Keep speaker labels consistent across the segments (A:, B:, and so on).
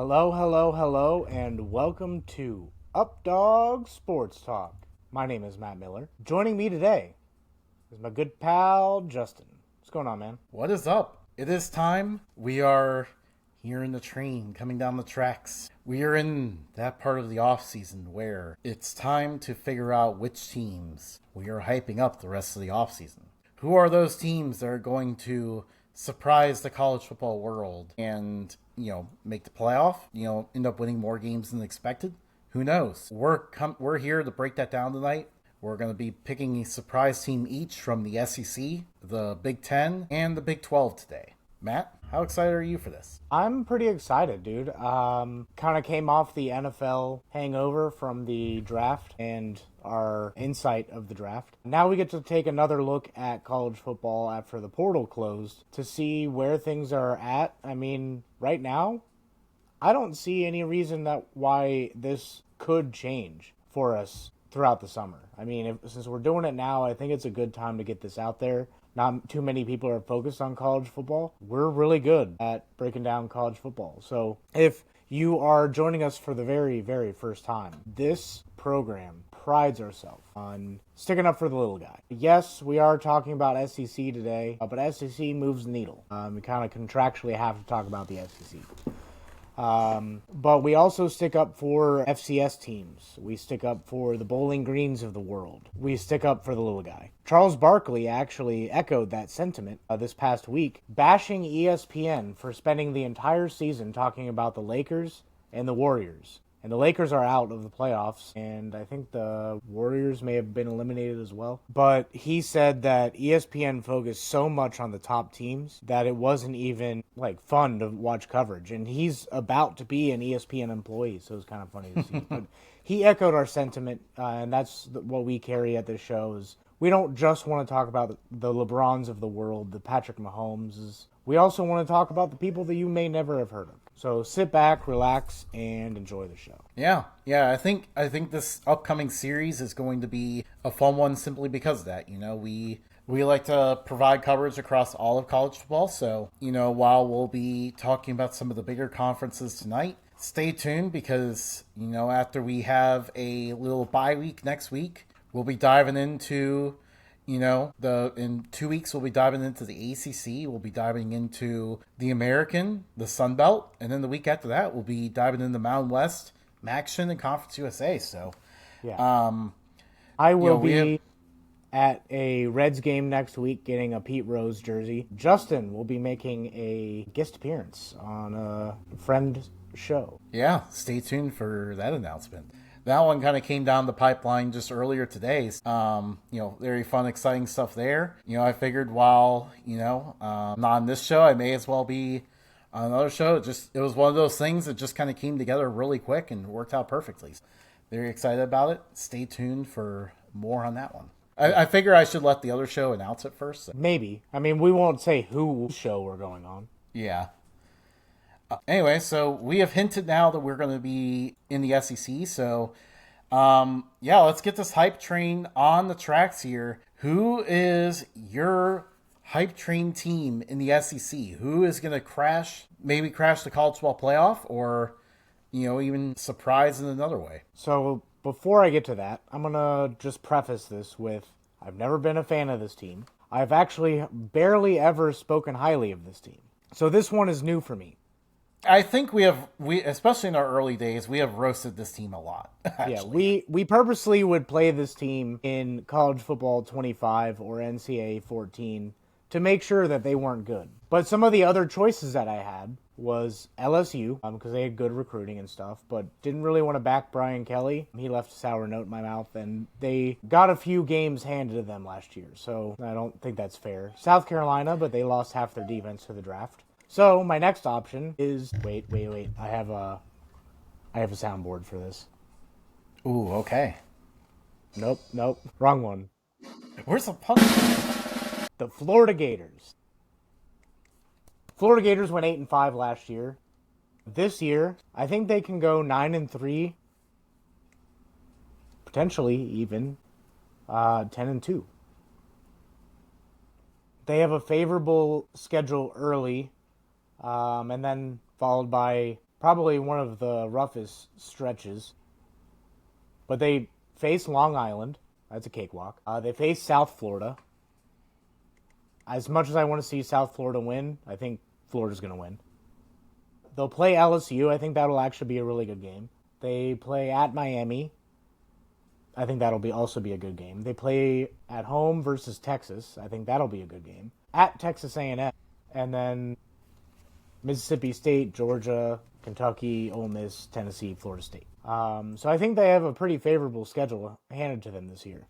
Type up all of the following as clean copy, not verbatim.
A: Hello, hello, hello, and welcome to Updog Sports Talk. My name is Matt Miller. Joining me today is my good pal, Justin. What's going on, man?
B: What is up? It is time. We are here in the train coming down the tracks. We are in that part of the off season where it's time to figure out which teams we are hyping up the rest of the off season. Who are those teams that are going to surprise the college football world and, make the playoff, end up winning more games than expected? Who knows? We're here to break that down tonight. We're going to be picking a surprise team each from the SEC, the Big Ten, and the Big 12 today. Matt, how excited are you for this?
A: I'm pretty excited, dude. Kind of came off the NFL hangover from the draft and our insight of the draft. Now we get to take another look at college football after the portal closed to see where things are at. I mean, right now, I don't see any reason that why this could change for us throughout the summer. I mean, since we're doing it now, I think it's a good time to get this out there. Not too many people are focused on college football. We're really good at breaking down college football. So if you are joining us for the very, very first time, this program prides ourselves on sticking up for the little guy. Yes, we are talking about SEC today, but SEC moves the needle. We kind of contractually have to talk about the SEC. But we also stick up for FCS teams. We stick up for the Bowling Greens of the world. We stick up for the little guy. Charles Barkley actually echoed that sentiment this past week, bashing ESPN for spending the entire season talking about the Lakers and the Warriors. And the Lakers are out of the playoffs, and I think the Warriors may have been eliminated as well. But he said that ESPN focused so much on the top teams that it wasn't even fun to watch coverage. And he's about to be an ESPN employee, so it's kind of funny to see. But he echoed our sentiment, and that's what we carry at this show is we don't just want to talk about the LeBrons of the world, the Patrick Mahomes. We also want to talk about the people that you may never have heard of. So sit back, relax, and enjoy the show.
B: Yeah. I think this upcoming series is going to be a fun one simply because of that. We like to provide coverage across all of college football. So, while we'll be talking about some of the bigger conferences tonight, stay tuned because, after we have a little bye week next week, we'll be diving into, in 2 weeks, we'll be diving into the ACC. We'll be diving into the American, the Sun Belt. And then the week after that, we'll be diving into Mountain West, Maction, and Conference USA. So,
A: yeah. I will be at a Reds game next week getting a Pete Rose jersey. Justin will be making a guest appearance on a friend show.
B: Yeah, stay tuned for that announcement. That one kind of came down the pipeline just earlier today. Very fun, exciting stuff there. I figured while, not on this show, I may as well be on another show. It was one of those things that just kind of came together really quick and worked out perfectly. Very excited about it. Stay tuned for more on that one. I figure I should let the other show announce it first. So.
A: Maybe. I mean, we won't say who show we're going on.
B: Yeah. Anyway, so we have hinted now that we're going to be in the SEC. So, let's get this hype train on the tracks here. Who is your hype train team in the SEC? Who is going to crash the college football playoff or, even surprise in another way?
A: So before I get to that, I'm going to just preface this with I've never been a fan of this team. I've actually barely ever spoken highly of this team. So this one is new for me.
B: I think we especially in our early days, we have roasted this team a lot. Actually.
A: Yeah, we purposely would play this team in college football 25 or NCAA 14 to make sure that they weren't good. But some of the other choices that I had was LSU, because they had good recruiting and stuff, but didn't really want to back Brian Kelly. He left a sour note in my mouth, and they got a few games handed to them last year, so I don't think that's fair. South Carolina, but they lost half their defense to the draft. So my next option is wait. I have a soundboard for this.
B: Ooh, okay.
A: Nope, wrong one.
B: Where's the punch?
A: The Florida Gators. Florida Gators went 8-5 last year. This year, I think they can go 9-3, potentially even 10-2. They have a favorable schedule early. And then followed by Probably one of the roughest stretches. But they face Long Island. That's a cakewalk. They face South Florida. As much as I want to see South Florida win, I think Florida's going to win. They'll play LSU. I think that'll actually be a really good game. They play at Miami. I think that'll also be a good game. They play at home versus Texas. I think that'll be a good game. At Texas A&M, and then Mississippi State, Georgia, Kentucky, Ole Miss, Tennessee, Florida State. So I think they have a pretty favorable schedule handed to them this year.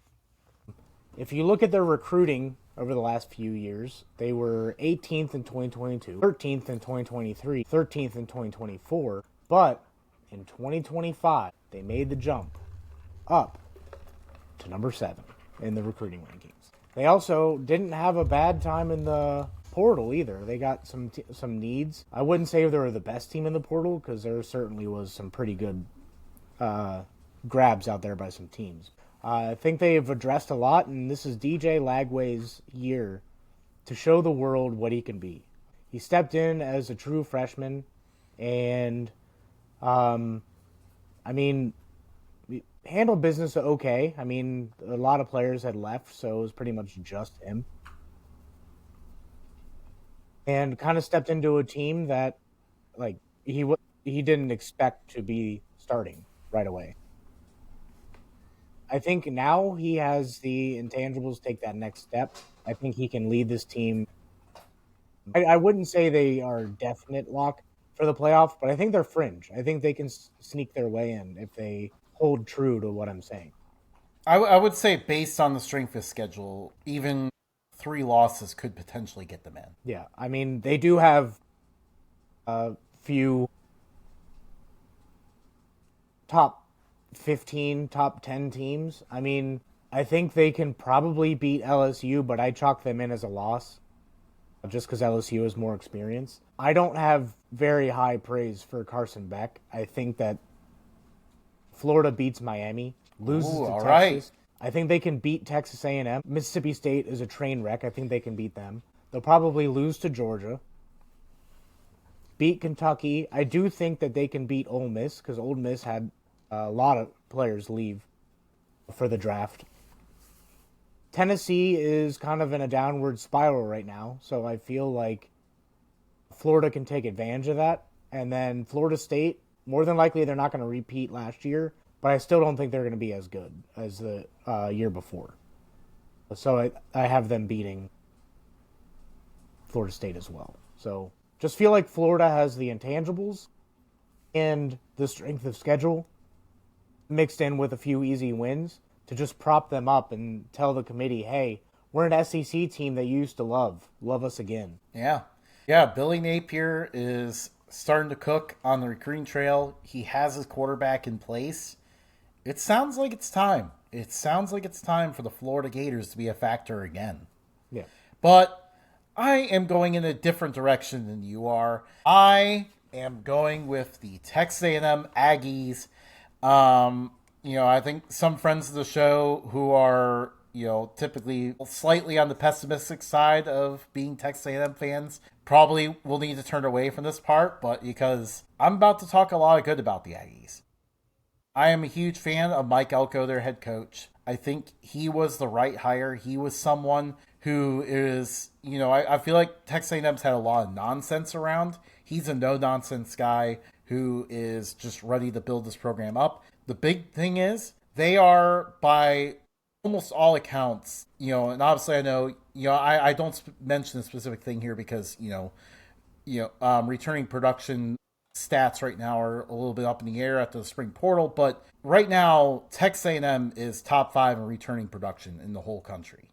A: If you look at their recruiting over the last few years, they were 18th in 2022, 13th in 2023, 13th in 2024, but in 2025, they made the jump up to number 7 in the recruiting rankings. They also didn't have a bad time in the portal either. They got some needs. I wouldn't say they were the best team in the portal because there certainly was some pretty good grabs out there by some teams. I think they've addressed a lot, and this is DJ Lagway's year to show the world what he can be. He stepped in as a true freshman, and handled business okay. I mean, a lot of players had left, so it was pretty much just him. And kind of stepped into a team that, like, he didn't expect to be starting right away. I think now he has the intangibles to take that next step. I think he can lead this team. I wouldn't say they are definite lock for the playoff, but I think they're fringe. I think they can sneak their way in if they hold true to what I'm saying.
B: I would say based on the strength of schedule, even 3 losses could potentially get them in.
A: Yeah, I mean, they do have a few top 15, top 10 teams. I mean, I think they can probably beat LSU, but I chalk them in as a loss just because LSU is more experienced. I don't have very high praise for Carson Beck. I think that Florida beats Miami, loses to Texas. Right. I think they can beat Texas A&M. Mississippi State is a train wreck. I think they can beat them. They'll probably lose to Georgia. Beat Kentucky. I do think that they can beat Ole Miss because Ole Miss had a lot of players leave for the draft. Tennessee is kind of in a downward spiral right now, so I feel like Florida can take advantage of that. And then Florida State, more than likely they're not going to repeat last year, but I still don't think they're going to be as good as the year before. So I have them beating Florida State as well. So just feel like Florida has the intangibles and the strength of schedule mixed in with a few easy wins to just prop them up and tell the committee, hey, we're an SEC team that you used to love. Love us again.
B: Yeah. Yeah, Billy Napier is starting to cook on the recruiting trail. He has his quarterback in place. It sounds like it's time. It sounds like it's time for the Florida Gators to be a factor again.
A: Yeah.
B: But I am going in a different direction than you are. I am going with the Texas A&M Aggies. I think some friends of the show who are, typically slightly on the pessimistic side of being Texas A&M fans probably will need to turn away from this part, but because I'm about to talk a lot of good about the Aggies. I am a huge fan of Mike Elko, their head coach. I think he was the right hire. He was someone who is, I feel like Texas A&M's had a lot of nonsense around. He's a no-nonsense guy who is just ready to build this program up. The big thing is they are, by almost all accounts, and obviously I know, I don't mention a specific thing here because, returning production stats right now are a little bit up in the air at the spring portal, but right now Texas A&M is top 5 in returning production in the whole country.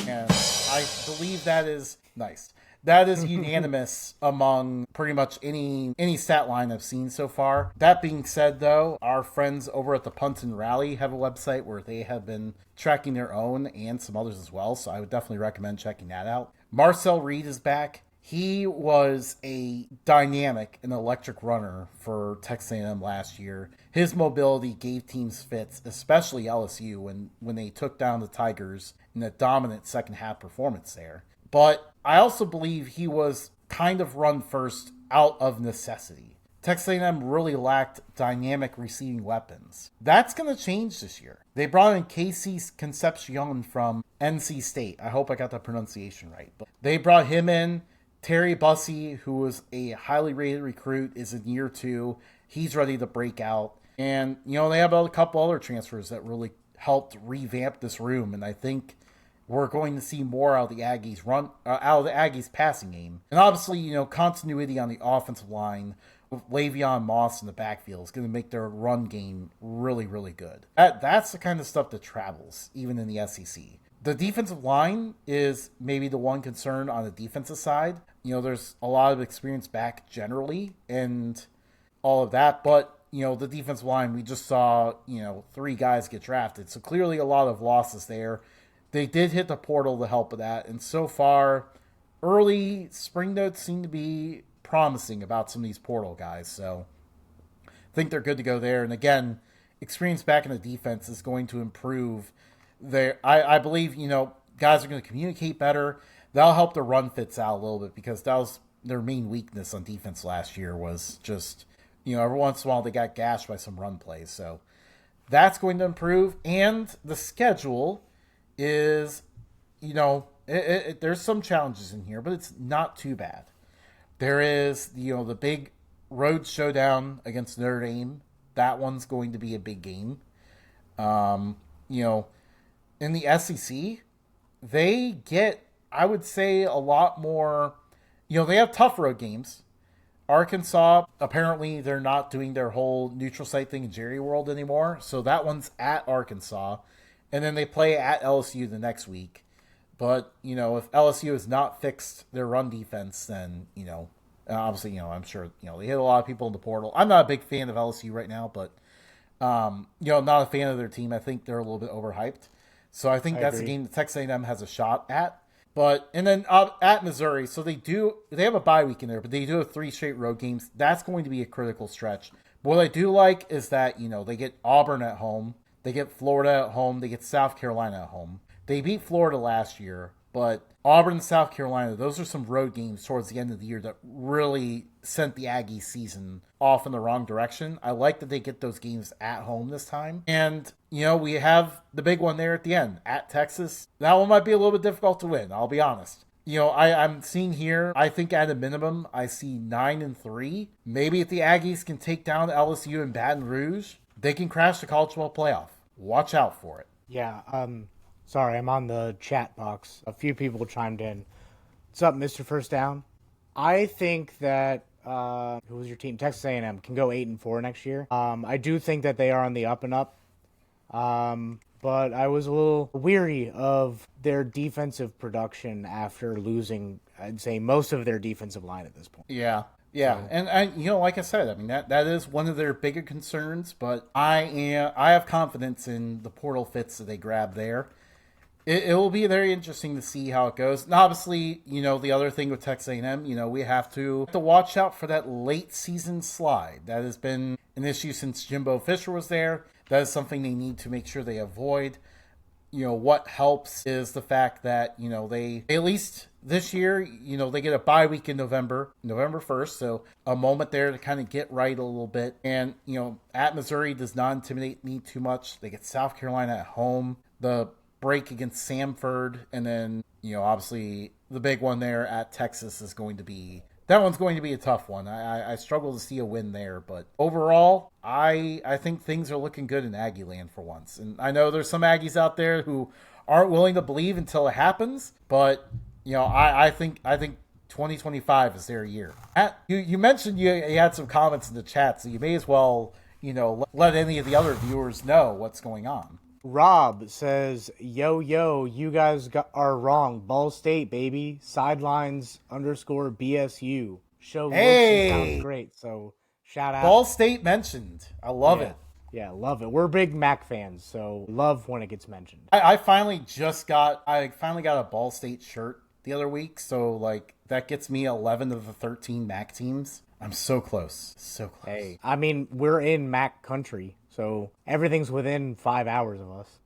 B: And I believe that is nice. That is unanimous among pretty much any stat line I've seen so far. That being said, though, our friends over at the Punt and Rally have a website where they have been tracking their own and some others as well, so I would definitely recommend checking that out. Marcel Reed is back. He was a dynamic and electric runner for Texas A&M last year. His mobility gave teams fits, especially LSU, when they took down the Tigers in a dominant second half performance there. But I also believe he was kind of run first out of necessity. Texas A&M really lacked dynamic receiving weapons. That's going to change this year. They brought in Casey Concepcion from NC State. I hope I got the pronunciation right. But they brought him in. Terry Bussey, who was a highly rated recruit, is in year 2. He's ready to break out. And, they have a couple other transfers that really helped revamp this room. And I think we're going to see more out of the Aggies passing game. And obviously, continuity on the offensive line with Le'Veon Moss in the backfield is going to make their run game really, really good. That's the kind of stuff that travels, even in the SEC. The defensive line is maybe the one concern on the defensive side. There's a lot of experience back generally and all of that, but the defensive line, we just saw, 3 guys get drafted. So clearly a lot of losses there. They did hit the portal to help with that. And so far, early spring notes seem to be promising about some of these portal guys. So I think they're good to go there. And again, experience back in the defense is going to improve their, I believe, guys are going to communicate better. That'll help the run fits out a little bit because that was their main weakness on defense last year was just, every once in a while they got gashed by some run plays. So that's going to improve. And the schedule is, there's some challenges in here, but it's not too bad. There is, the big road showdown against Notre Dame. That one's going to be a big game. In the SEC, they get, I would say, a lot more, they have tough road games. Arkansas, apparently they're not doing their whole neutral site thing in Jerry World anymore. So that one's at Arkansas. And then they play at LSU the next week. But, if LSU has not fixed their run defense, then, obviously, I'm sure, they hit a lot of people in the portal. I'm not a big fan of LSU right now, but, not a fan of their team. I think they're a little bit overhyped. So I think that's a game that Texas A&M has a shot at. But, and then at Missouri, so they have a bye week in there, but they do have 3 straight road games. That's going to be a critical stretch. But what I do like is that, they get Auburn at home. They get Florida at home. They get South Carolina at home. They beat Florida last year, but Auburn and South Carolina, those are some road games towards the end of the year that really sent the Aggie season off in the wrong direction. I like that they get those games at home this time. And, we have the big one there at the end, at Texas. That one might be a little bit difficult to win, I'll be honest. I'm seeing here, I think at a minimum, I see 9-3. Maybe if the Aggies can take down LSU and Baton Rouge, they can crash the college football playoff. Watch out for it.
A: Yeah, sorry, I'm on the chat box. A few people chimed in. What's up, Mr. First Down? I think that, who was your team? Texas A&M can go 8-4 next year. I do think that they are on the up and up. But I was a little weary of their defensive production after losing, I'd say, most of their defensive line at this point.
B: Yeah. Yeah, so. And like I said, I mean that is one of their bigger concerns, but I have confidence in the portal fits that they grab there. It will be very interesting to see how it goes. And obviously, the other thing with Texas A&M, we have to watch out for that late season slide. That has been an issue since Jimbo Fisher was there. That is something they need to make sure they avoid. What helps is the fact that, they, at least this year, they get a bye week in November 1st. So a moment there to kind of get right a little bit. And, at Missouri does not intimidate me too much. They get South Carolina at home. The break against Samford. And then, obviously the big one there at Texas is going to be, that one's going to be a tough one. I struggle to see a win there, but overall, I think things are looking good in Aggie land for once. And I know there's some Aggies out there who aren't willing to believe until it happens, but I think 2025 is their year. You mentioned you had some comments in the chat, so you may as well let any of the other viewers know what's going on.
A: Rob says, yo, you guys are wrong. Ball State, baby. Sidelines _BSU. Show looks and sounds great. So shout out.
B: Ball State mentioned. I love it.
A: Yeah, love it. We're big Mac fans, so love when it gets mentioned.
B: I finally got a Ball State shirt the other week. So that gets me 11 of the 13 Mac teams. I'm so close. So close.
A: Hey, I mean, we're in Mac country. So everything's within 5 hours of us.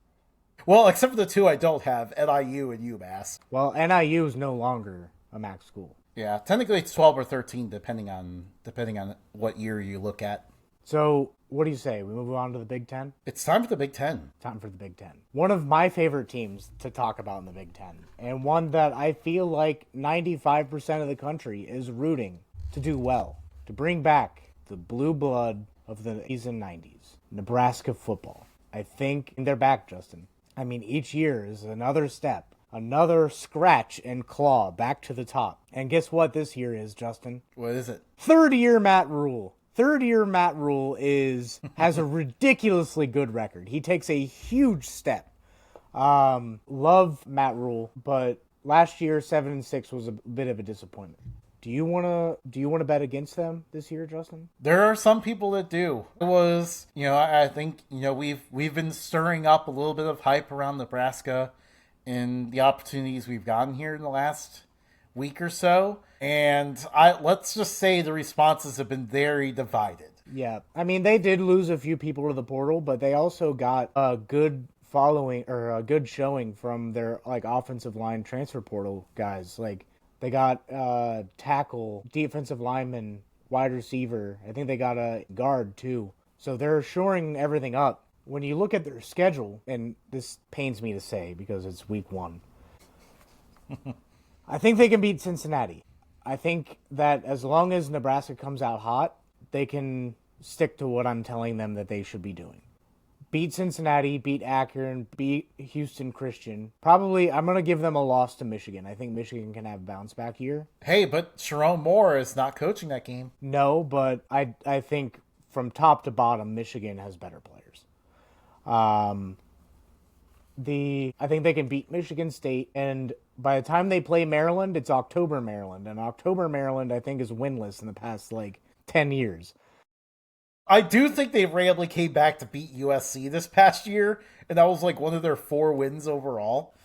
B: Well, except for the two I don't have, NIU and UMass.
A: Well, NIU is no longer a MAC school.
B: Yeah, technically it's 12 or 13 depending on what year you look at.
A: So, what do you say? We move on to the Big Ten?
B: It's time for the Big Ten.
A: Time for the Big Ten. One of my favorite teams to talk about in the Big Ten, and one that I feel like 95% of the country is rooting to do well, to bring back the blue blood of the 80s and 90s. Nebraska football. I think they're back, Justin. I mean, each year is another step, another scratch and claw back to the top. And guess what this year is, Justin?
B: What is it?
A: Third-year Matt Rule. Third-year Matt Rule has a ridiculously good record. He takes a huge step. Love Matt Rule, but last year 7-6 was a bit of a disappointment. Do you wanna bet against them this year, Justin?
B: There are some people that do. It was, I think, we've been stirring up a little bit of hype around Nebraska and the opportunities we've gotten here in the last week or so. And let's just say the responses have been very divided.
A: Yeah. I mean, they did lose a few people to the portal, but they also got a good following or a good showing from their offensive line transfer portal guys. Like, they got tackle, defensive lineman, wide receiver. I think they got a guard too. So they're shoring everything up. When you look at their schedule, and this pains me to say because it's week 1, I think they can beat Cincinnati. I think that as long as Nebraska comes out hot, they can stick to what I'm telling them that they should be doing. Beat Cincinnati, beat Akron, beat Houston Christian. Probably, I'm going to give them a loss to Michigan. I think Michigan can have a bounce-back year.
B: Hey, but Sharon Moore is not coaching that game.
A: No, but I think from top to bottom, Michigan has better players. I think they can beat Michigan State, and by the time they play Maryland, it's October Maryland. And October Maryland, I think, is winless in the past, 10 years.
B: I do think they randomly came back to beat USC this past year, and that was one of their 4 wins overall.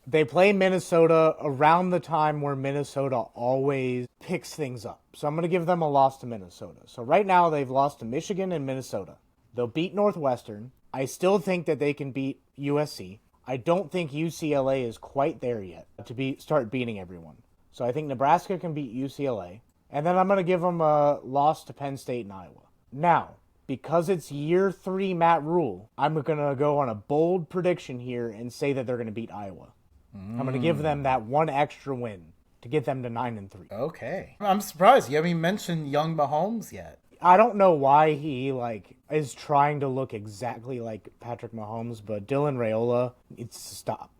A: They play Minnesota around the time where Minnesota always picks things up. So I'm going to give them a loss to Minnesota. So right now they've lost to Michigan and Minnesota. They'll beat Northwestern. I still think that they can beat USC. I don't think UCLA is quite there yet to start beating everyone. So I think Nebraska can beat UCLA. And then I'm going to give them a loss to Penn State and Iowa. Now, because it's year 3 Matt Rule, I'm going to go on a bold prediction here and say that they're going to beat Iowa. I'm going to give them that one extra win to get them to 9-3.
B: Okay. I'm surprised you haven't mentioned young Mahomes yet.
A: I don't know why he is trying to look exactly like Patrick Mahomes, but Dylan Raiola needs to stop.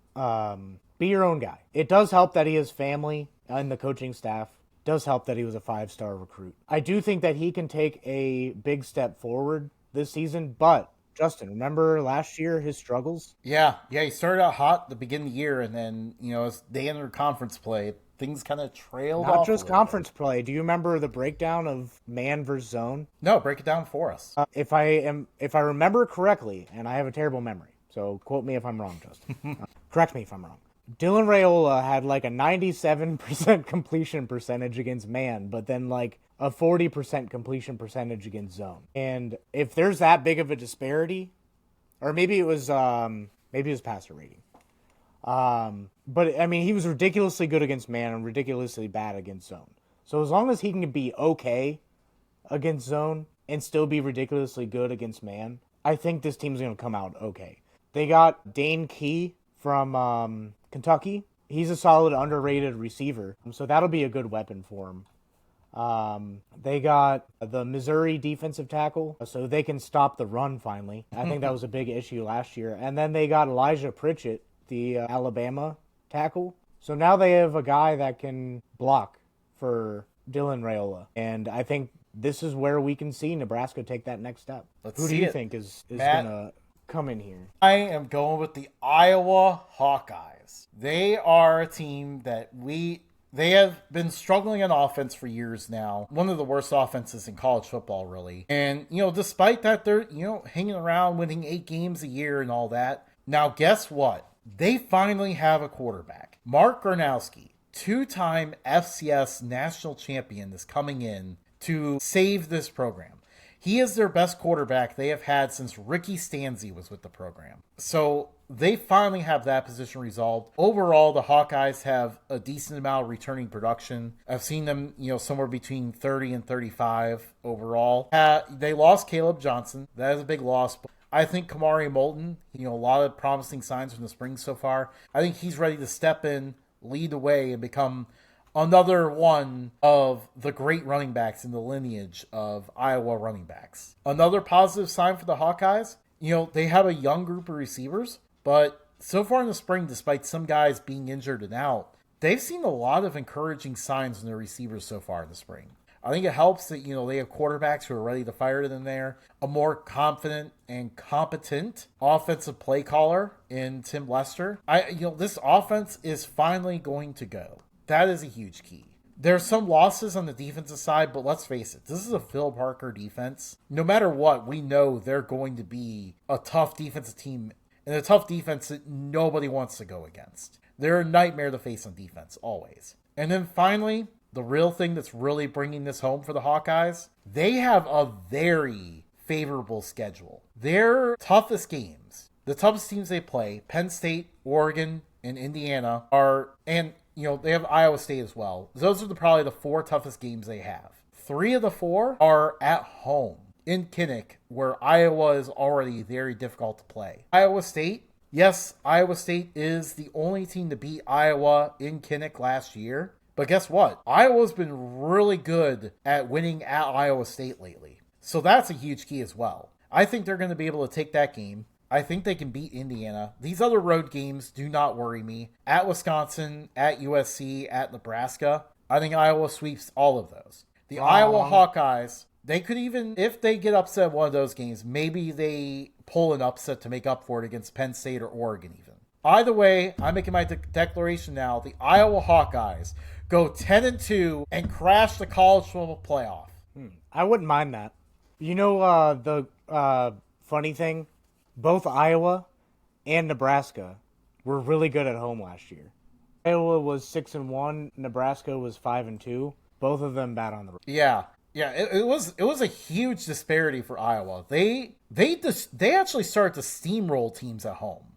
A: Be your own guy. It does help that he has family and the coaching staff. Does help that he was a 5-star recruit. I do think that he can take a big step forward this season, but Justin, remember last year, his struggles?
B: Yeah, he started out hot at the beginning of the year, and then, as they entered conference play, things kind of trailed off.
A: Not just conference play. Do you remember the breakdown of man versus zone?
B: No, break it down for us.
A: If I remember correctly, and I have a terrible memory, so quote me if I'm wrong, Justin. Correct me if I'm wrong. Dylan Raiola had a 97% completion percentage against man, but then a 40% completion percentage against zone. And if there's that big of a disparity, or maybe it was passer rating. But I mean, he was ridiculously good against man and ridiculously bad against zone. So as long as he can be okay against zone and still be ridiculously good against man, I think this team's going to come out okay. They got Dane Key from Kentucky. He's a solid, underrated receiver, so that'll be a good weapon for him. They got the Missouri defensive tackle, so they can stop the run finally. I think that was a big issue last year. And then they got Elijah Pritchett, the Alabama tackle. So now they have a guy that can block for Dylan Raiola. And I think this is where we can see Nebraska take that next step. Who do you think is going to come in here?
B: I am going with the Iowa Hawkeyes. They are a team that they have been struggling on offense for years now. One of the worst offenses in college football, really. And, despite that, they're, hanging around, winning 8 games a year and all that. Now, guess what? They finally have a quarterback. Mark Gronowski, 2-time FCS national champion, is coming in to save this program. He is their best quarterback they have had since Ricky Stanzi was with the program. So they finally have that position resolved. Overall, the Hawkeyes have a decent amount of returning production. I've seen them, somewhere between 30 and 35 overall. They lost Caleb Johnson. That is a big loss. I think Kamari Moulton, a lot of promising signs from the spring so far. I think he's ready to step in, lead the way, and become another one of the great running backs in the lineage of Iowa running backs. Another positive sign for the Hawkeyes, they have a young group of receivers, but so far in the spring, despite some guys being injured and out, they've seen a lot of encouraging signs in their receivers so far in the spring. I think it helps that, they have quarterbacks who are ready to fire them there, a more confident and competent offensive play caller in Tim Lester. This offense is finally going to go. That is a huge key. There's some losses on the defensive side, but let's face it, this is a Phil Parker defense. No matter what, we know they're going to be a tough defensive team and a tough defense that nobody wants to go against. They're a nightmare to face on defense, always. And then finally, the real thing that's really bringing this home for the Hawkeyes, they have a very favorable schedule. Their toughest games, the toughest teams they play, Penn State, Oregon, and Indiana they have Iowa State as well. Those are probably the 4 toughest games they have. 3 of the 4 are at home in Kinnick, where Iowa is already very difficult to play. Iowa State, yes, Iowa State is the only team to beat Iowa in Kinnick last year. But guess what? Iowa's been really good at winning at Iowa State lately. So that's a huge key as well. I think they're going to be able to take that game. I think they can beat Indiana. These other road games do not worry me. At Wisconsin, at USC, at Nebraska, I think Iowa sweeps all of those. The Iowa Hawkeyes, they could even, if they get upset in one of those games, maybe they pull an upset to make up for it against Penn State or Oregon even. Either way, I'm making my declaration now. The Iowa Hawkeyes go 10-2 and crash the college football playoff.
A: I wouldn't mind that. The funny thing? Both Iowa and Nebraska were really good at home last year. Iowa was 6-1, Nebraska was 5-2. Both of them bad on the road.
B: Yeah. It was a huge disparity for Iowa. They actually started to steamroll teams at home.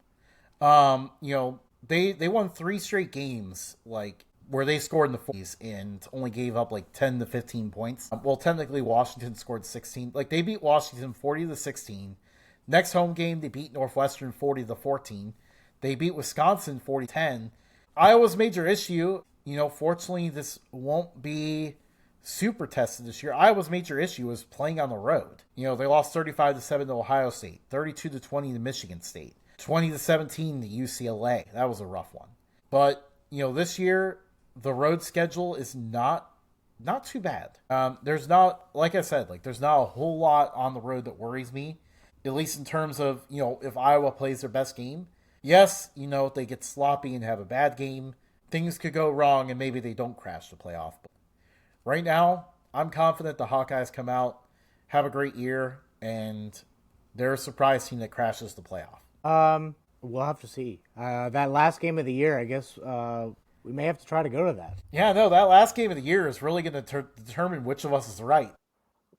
B: They won 3 straight games where they scored in the 40s and only gave up 10 to 15 points. Well, technically Washington scored 16. They beat Washington 40-16. Next home game, they beat Northwestern 40-14. They beat Wisconsin 40-10. Iowa's major issue, fortunately this won't be super tested this year. Iowa's major issue is playing on the road. They lost 35-7 to Ohio State, 32-20 to Michigan State, 20-17 to UCLA. That was a rough one. But, this year, the road schedule is not too bad. There's not, like I said, there's not a whole lot on the road that worries me. At least in terms of, if Iowa plays their best game. Yes, if they get sloppy and have a bad game, things could go wrong and maybe they don't crash the playoff. But right now, I'm confident the Hawkeyes come out, have a great year, and they're a surprise team that crashes the playoff.
A: We'll have to see. That last game of the year, I guess we may have to try to go to that.
B: Yeah, no, that last game of the year is really going to determine which of us is right.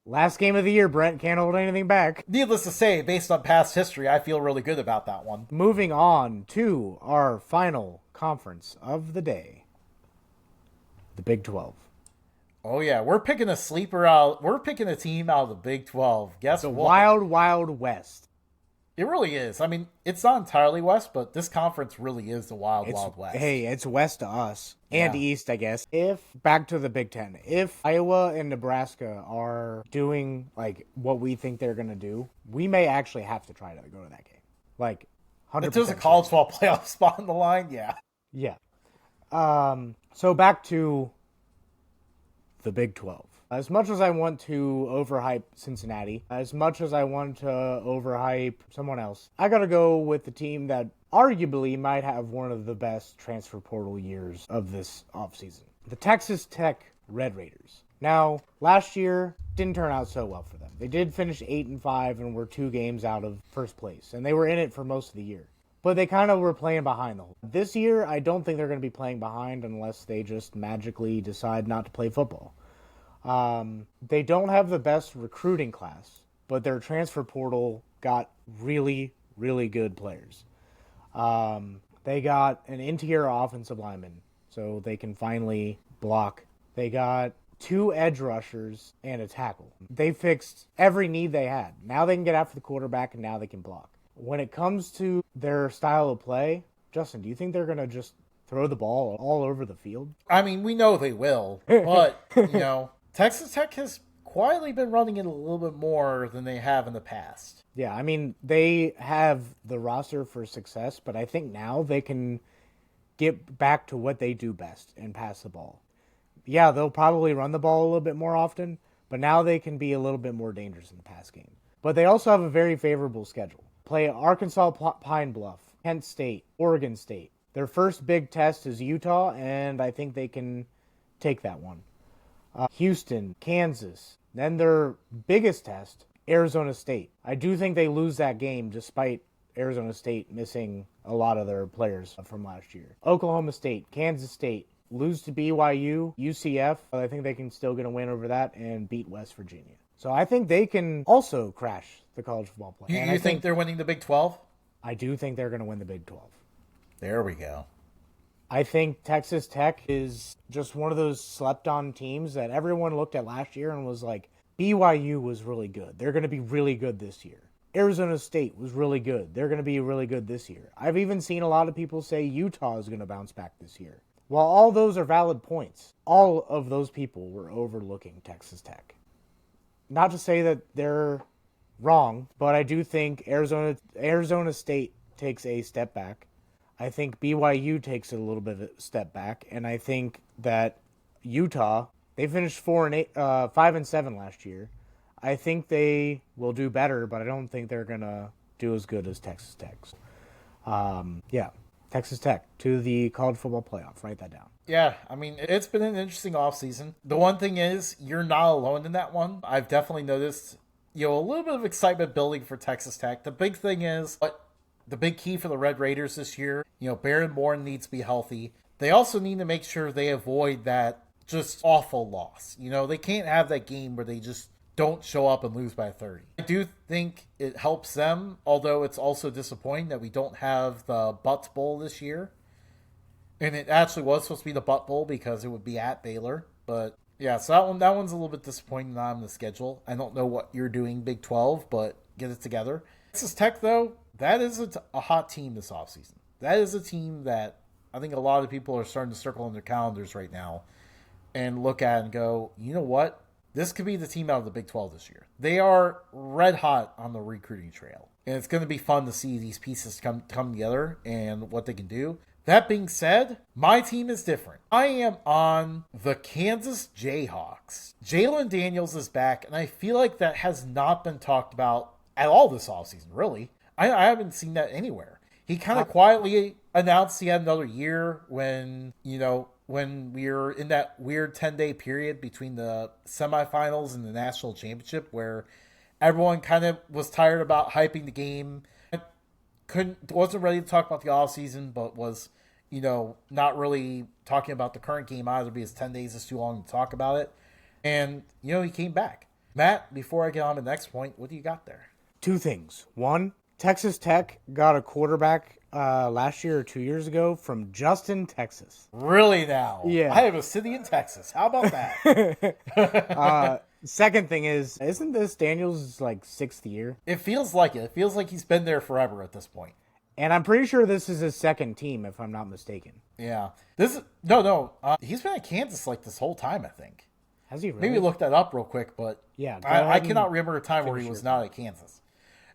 A: Last game of the year, Brent. Can't hold anything back.
B: Needless to say, based on past history, I feel really good about that one.
A: Moving on to our final conference of the day. The Big 12.
B: Oh, yeah. We're picking a sleeper out. We're picking a team out of the Big 12. Guess
A: what? The
B: what?
A: Wild, Wild West.
B: It really is. I mean, it's not entirely West, but this conference really is the Wild West.
A: Hey, it's West to us. And East, I guess. Back to the Big Ten. If Iowa and Nebraska are doing, what we think they're going to do, we may actually have to try to go to that game. 100%.
B: If there's a college football playoff spot on the line, yeah.
A: Yeah. So back to the Big 12. As much as I want to overhype Cincinnati, as much as I want to overhype someone else, I gotta go with the team that arguably might have one of the best transfer portal years of this offseason. The Texas Tech Red Raiders. Now, last year didn't turn out so well for them. They did finish 8-5 and were 2 games out of first place, and they were in it for most of the year. But they kind of were playing behind the whole. This year, I don't think they're going to be playing behind unless they just magically decide not to play football. They don't have the best recruiting class, but their transfer portal got really, really good players. They got an interior offensive lineman, so they can finally block. They got two edge rushers and a tackle. They fixed every need they had. Now they can get after the quarterback, and now they can block. When it comes to their style of play, Justin, do you think they're going to just throw the ball all over the field?
B: I mean, we know they will, but, Texas Tech has quietly been running it a little bit more than they have in the past.
A: Yeah, I mean, they have the roster for success, but I think now they can get back to what they do best and pass the ball. Yeah, they'll probably run the ball a little bit more often, but now they can be a little bit more dangerous in the pass game. But they also have a very favorable schedule. Play Arkansas Pine Bluff, Kent State, Oregon State. Their first big test is Utah, and I think they can take that one. Houston, Kansas. Then their biggest test, Arizona State. I do think they lose that game despite Arizona State missing a lot of their players from last year. Oklahoma State, Kansas State. Lose to BYU, UCF. I think they can still get a win over that and beat West Virginia. So I think they can also crash the college football play.
B: You think they're winning the Big 12?
A: I do think they're going to win the Big 12.
B: There we go.
A: I think Texas Tech is just one of those slept-on teams that everyone looked at last year and was like, BYU was really good. They're going to be really good this year. Arizona State was really good. They're going to be really good this year. I've even seen a lot of people say Utah is going to bounce back this year. While all those are valid points, all of those people were overlooking Texas Tech. Not to say that they're wrong, but I do think Arizona State takes a step back. I think BYU takes a little bit of a step back, and I think that Utah, they finished 5-7 last year. I think they will do better, but I don't think they're gonna do as good as Texas Tech. Texas Tech to the college football playoff. Write that down.
B: Yeah, I mean, it's been an interesting offseason. The one thing is, you're not alone in that one. I've definitely noticed, a little bit of excitement building for Texas Tech. The big thing is, the big key for the Red Raiders this year, Baron Morton needs to be healthy. They also need to make sure they avoid that just awful loss. They can't have that game where they just don't show up and lose by 30. I do think it helps them, although it's also disappointing that we don't have the Butt Bowl this year. And it actually was supposed to be the Butt Bowl because it would be at Baylor. But yeah, so that one's a little bit disappointing not on the schedule. I don't know what you're doing, Big 12, but get it together. Texas Tech, though, that is a hot team this offseason. That is a team that I think a lot of people are starting to circle on their calendars right now and look at and go, you know what? This could be the team out of the Big 12 this year. They are red hot on the recruiting trail. And it's going to be fun to see these pieces come together and what they can do. That being said, my team is different. I am on the Kansas Jayhawks. Jalen Daniels is back, and I feel like that has not been talked about at all this offseason, really. I haven't seen that anywhere. He kind of quietly announced he had another year when we were in that weird 10-day period between the semifinals and the national championship where everyone kind of was tired about hyping the game. Wasn't ready to talk about the offseason, but was, not really talking about the current game either because 10 days is too long to talk about it. And, he came back. Matt, before I get on to the next point, what do you got there?
A: Two things. One, Texas Tech got a quarterback last year or 2 years ago from Justin, Texas.
B: Really now?
A: Yeah.
B: I have a city in Texas. How about that?
A: Second thing isn't this Daniels' sixth year?
B: It feels like it. It feels like he's been there forever at this point.
A: And I'm pretty sure this is his second team, if I'm not mistaken.
B: Yeah. No. He's been at Kansas this whole time, I think.
A: Has he really?
B: Maybe look that up real quick, but
A: yeah,
B: I cannot remember a time where he was not at Kansas.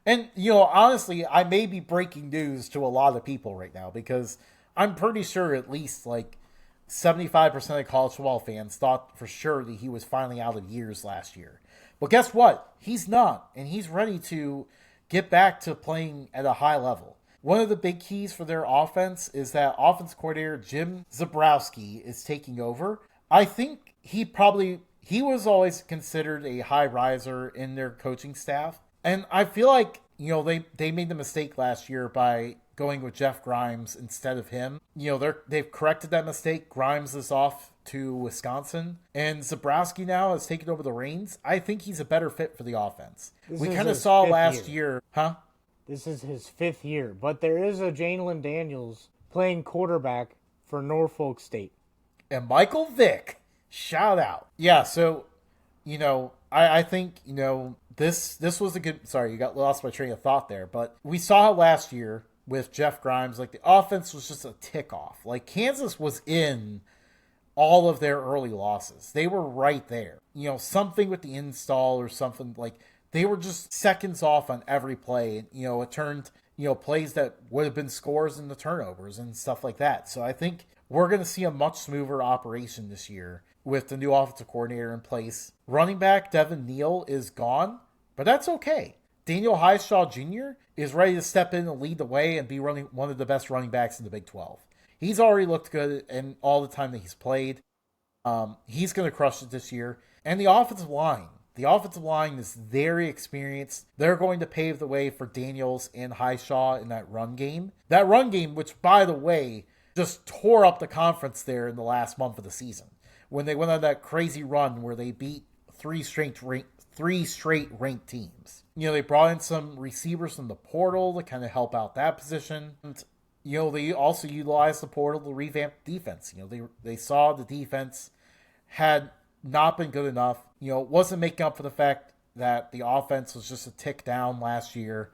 B: And, honestly, I may be breaking news to a lot of people right now because I'm pretty sure at least 75% of college football fans thought for sure that he was finally out of years last year. But guess what? He's not, and he's ready to get back to playing at a high level. One of the big keys for their offense is that offense coordinator Jim Zabrowski is taking over. I think he was always considered a high riser in their coaching staff. And I feel like, they made the mistake last year by going with Jeff Grimes instead of him. They've corrected that mistake. Grimes is off to Wisconsin, and Zabrowski now has taken over the reins. I think he's a better fit for the offense. We kind of saw last year, huh?
A: This is his 5th year, but there is a Jalen Daniels playing quarterback for Norfolk State.
B: And Michael Vick, shout out. Yeah, so, I think, this was a good... Sorry, you got lost my train of thought there, but we saw it last year with Jeff Grimes. Like, the offense was just a tick-off. Like, Kansas was in all of their early losses. They were right there. Something with the install or something, like, they were just seconds off on every play. And, it turned, plays that would have been scores in the turnovers and stuff like that. So I think we're going to see a much smoother operation this year with the new offensive coordinator in place. Running back Devin Neal is gone, but that's okay. Daniel Highshaw Jr. is ready to step in and lead the way and be running one of the best running backs in the Big 12. He's already looked good in all the time that he's played. He's going to crush it this year. And the offensive line. The offensive line is very experienced. They're going to pave the way for Daniels and Highshaw in that run game. That run game, which, by the way, just tore up the conference there in the last month of the season. When they went on that crazy run where they beat three straight ranked teams. They brought in some receivers from the portal to kind of help out that position. And, they also utilized the portal to revamp the defense. They saw the defense had not been good enough. Wasn't making up for the fact that the offense was just a tick down last year.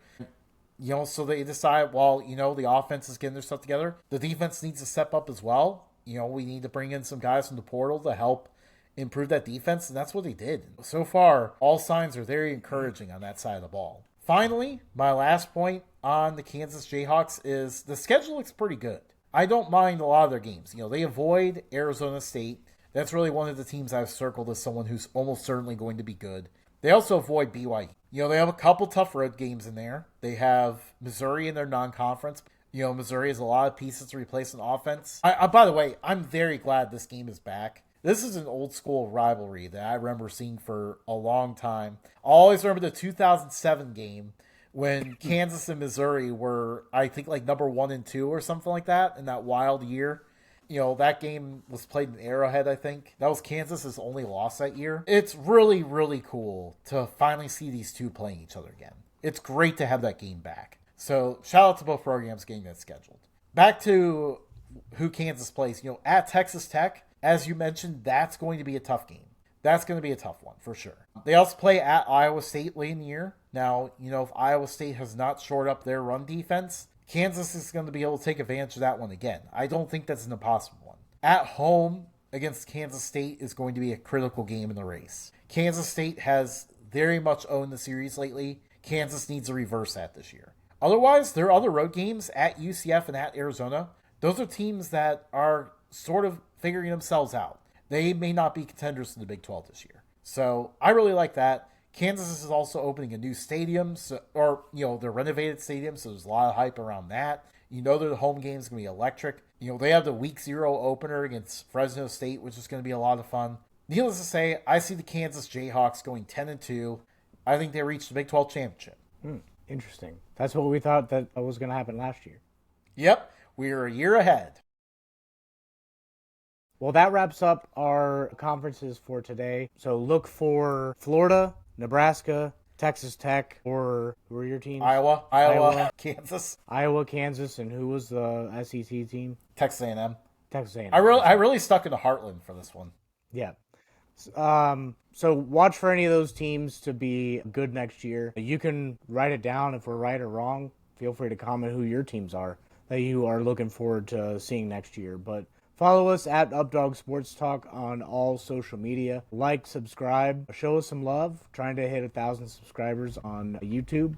B: So they decided, the offense is getting their stuff together. The defense needs to step up as well. We need to bring in some guys from the portal to help improve that defense, and that's what they did. So far, all signs are very encouraging on that side of the ball. Finally, my last point on the Kansas Jayhawks is the schedule looks pretty good. I don't mind a lot of their games. They avoid Arizona State. That's really one of the teams I've circled as someone who's almost certainly going to be good. They also avoid BYU. They have a couple tough road games in there. They have Missouri in their non-conference. Missouri has a lot of pieces to replace an offense. By the way, I'm very glad this game is back. This is an old school rivalry that I remember seeing for a long time. I always remember the 2007 game when Kansas and Missouri were, I think, like number 1 and 2 or something like that in that wild year. That game was played in Arrowhead, I think. That was Kansas's only loss that year. It's really, really cool to finally see these two playing each other again. It's great to have that game back. So, shout out to both programs getting that scheduled. Back to who Kansas plays. At Texas Tech, as you mentioned, that's going to be a tough game. That's going to be a tough one, for sure. They also play at Iowa State late in the year. Now, if Iowa State has not shored up their run defense, Kansas is going to be able to take advantage of that one again. I don't think that's an impossible one. At home against Kansas State is going to be a critical game in the race. Kansas State has very much owned the series lately. Kansas needs to reverse that this year. Otherwise, their other road games at UCF and at Arizona, those are teams that are sort of figuring themselves out. They may not be contenders in the Big 12 this year. So I really like that. Kansas is also opening a new stadium, their renovated stadium, so there's a lot of hype around that. Their home game is going to be electric. They have the Week 0 opener against Fresno State, which is going to be a lot of fun. Needless to say, I see the Kansas Jayhawks going 10-2. I think they reached the Big 12 championship.
A: Interesting. That's what we thought that was going to happen last year.
B: Yep, we are a year ahead.
A: Well, that wraps up our conferences for today. So look for Florida, Nebraska, Texas Tech, or who are your teams?
B: Iowa, Kansas.
A: Iowa, Kansas, and who was the SEC team?
B: Texas A&M.
A: Texas A&M.
B: I really stuck into Heartland for this one.
A: Yeah. So watch for any of those teams to be good next year. You can write it down if we're right or wrong. Feel free to comment who your teams are that you are looking forward to seeing next year. But follow us at Updog Sports Talk on all social media. Like, subscribe, show us some love. Trying to hit 1,000 subscribers on YouTube.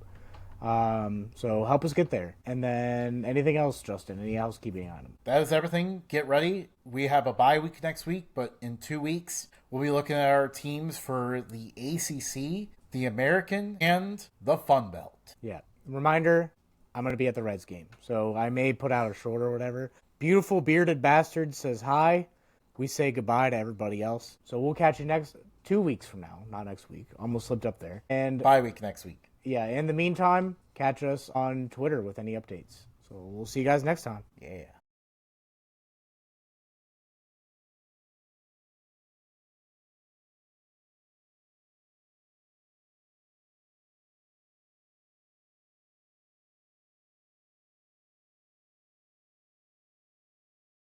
A: So help us get there. And then anything else, Justin? Any housekeeping item?
B: That is everything. Get ready. We have a bye week next week, but in 2 weeks, we'll be looking at our teams for the ACC, the American, and the Fun Belt.
A: Yeah. Reminder, I'm going to be at the Reds game, so I may put out a short or whatever. Beautiful Bearded Bastard says hi. We say goodbye to everybody else. So we'll catch you 2 weeks from now. Not next week. Almost slipped up there. And
B: bye week next week.
A: Yeah, in the meantime, catch us on Twitter with any updates. So we'll see you guys next time.
B: Yeah.